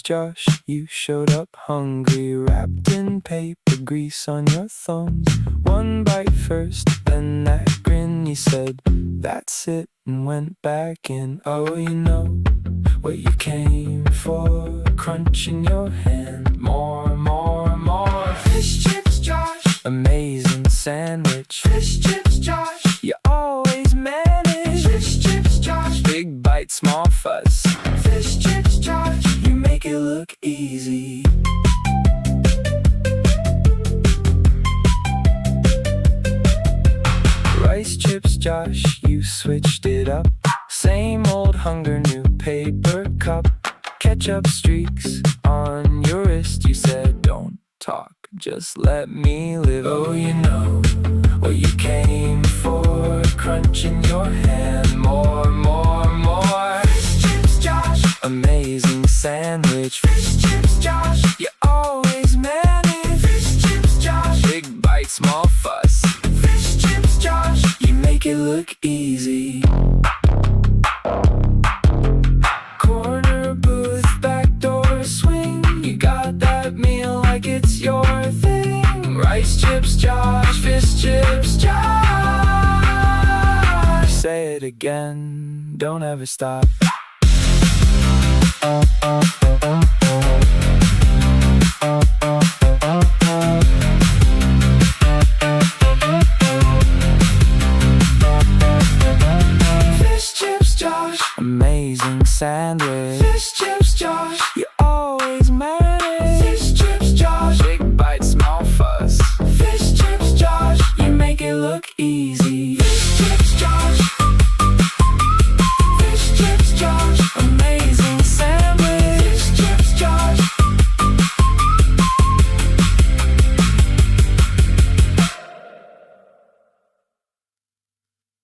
Josh, you showed up hungry, wrapped in paper, grease on your thumbs. One bite first, then that grin. You said, that's it, and went back in. Oh, you know what you came for, crunch in your hand. More, more, more. Fish chips, Josh. Amazing sandwich. Fish chips, Josh. You always manage. Fish chips, Josh. Big bite, small fuss. Fish chips, Josh. You make it look easy. Rice chips, Josh, you switched it up. Same old hunger, new paper cup. Ketchup streaks on your wrist. You said, don't talk, just let me live. Oh, you know what you came for, crunch in your hand. More, more, more. Fish chips, Josh. Amazing sandwich. Fish chips, Josh. You always manage. Fish chips, Josh. Big bite, small fuss. Fish chips, Josh. You make it look easy. Corner booth, back door swing. You got that meal like it's your thing. Rice chips, Josh. Fish chips, Josh. Say it again, don't ever stop. Fish chips, Josh. Amazing sandwich. Fish chips, Josh. You always manage. Fish chips, Josh. Big bite, small fuss. Fish chips, Josh. You make it look easy.